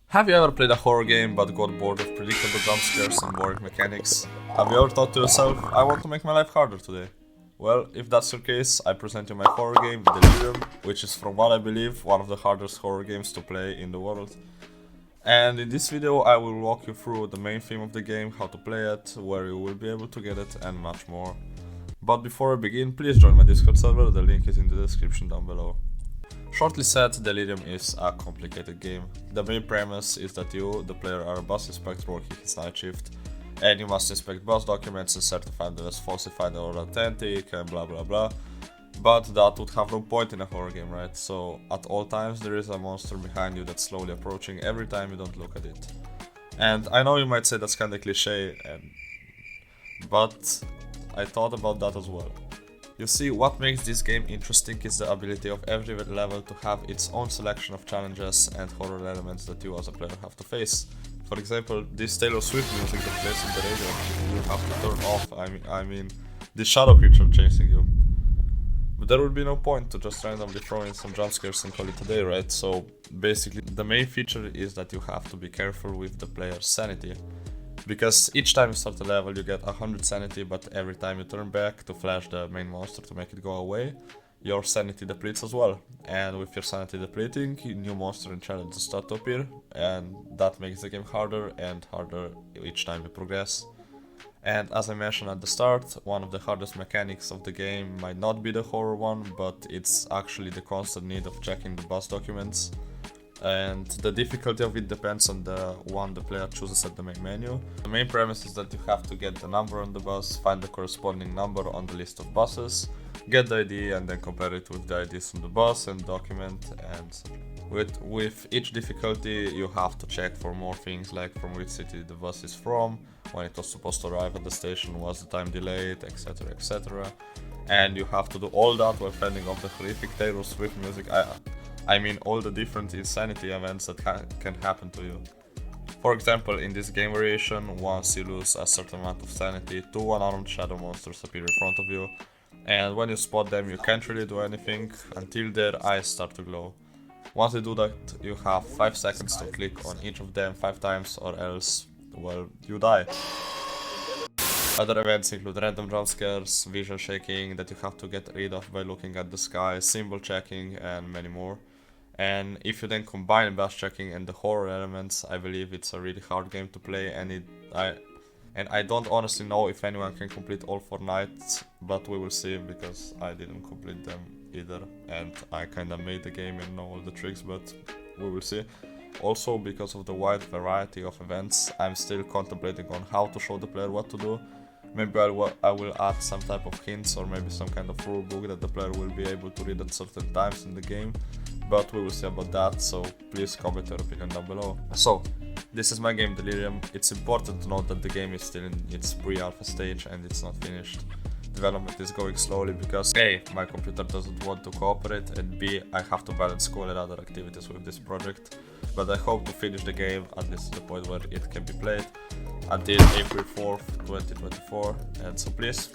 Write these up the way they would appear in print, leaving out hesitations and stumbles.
Have you ever played a horror game but got bored of predictable jump scares and boring mechanics? Have you ever thought to yourself, I want to make my life harder today? Well, if that's your case, I present you my horror game, Delirium, which is from what I believe one of the hardest horror games to play in the world. And in this video I will walk you through the main theme of the game, how to play it, where you will be able to get it and much more. But before I begin, please join my Discord server, the link is in the description down below. Shortly said, Delirium is a complicated game. The main premise is that you, the player, are a bus inspector working his night shift, and you must inspect bus documents and certify them as falsified or authentic and blah blah blah. But that would have no point in a horror game, right? So at all times there is a monster behind you that's slowly approaching every time you don't look at it. And I know you might say that's kinda cliche, but I thought about that as well. You see, what makes this game interesting is the ability of every level to have its own selection of challenges and horror elements that you as a player have to face. For example, this Taylor Swift music that plays in the radio, you have to turn off, I mean, this shadow creature chasing you. But there would be no point to just randomly throw in some jump scares and call it a day, right? So basically the main feature is that you have to be careful with the player's sanity. Because each time you start a level you get 100 sanity, but every time you turn back to flash the main monster to make it go away, your sanity depletes as well. And with your sanity depleting, new monster and challenges start to appear, and that makes the game harder and harder each time you progress. And as I mentioned at the start, one of the hardest mechanics of the game might not be the horror one, but it's actually the constant need of checking the bus documents. And the difficulty of it depends on the one the player chooses at the main menu. The main premise is that you have to get the number on the bus, find the corresponding number on the list of buses, get the ID and then compare it with the IDs on the bus and document. And with each difficulty you have to check for more things, like from which city the bus is from, when it was supposed to arrive at the station, was the time delayed, etc, etc. And you have to do all that while fending off the horrific Taylor Swift music. I mean all the different insanity events that can happen to you. For example, in this game variation, once you lose a certain amount of sanity, two unarmed shadow monsters appear in front of you, and when you spot them you can't really do anything until their eyes start to glow. Once you do that, you have 5 seconds to click on each of them 5 times or else, well, you die. Other events include random jump scares, vision shaking that you have to get rid of by looking at the sky, symbol checking and many more. And if you then combine bus checking and the horror elements, I believe it's a really hard game to play, and I don't honestly know if anyone can complete all 4 nights, but we will see, because I didn't complete them either and I kinda made the game and know all the tricks, but we will see. Also, because of the wide variety of events, I'm still contemplating on how to show the player what to do. Maybe I will add some type of hints or maybe some kind of rule book that the player will be able to read at certain times in the game, but we will see about that, so please comment your opinion down below. So, this is my game Delirium. It's important to note that the game is still in its pre-alpha stage and it's not finished. Development is going slowly because A, my computer doesn't want to cooperate, and B, I have to balance school and other activities with this project. But I hope to finish the game at least to the point where it can be played until April 4th, 2024. And so please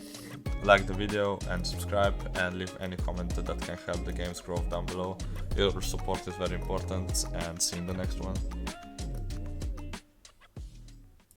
like the video and subscribe and leave any comment that can help the game's growth down below. Your support is very important, and see you in the next one.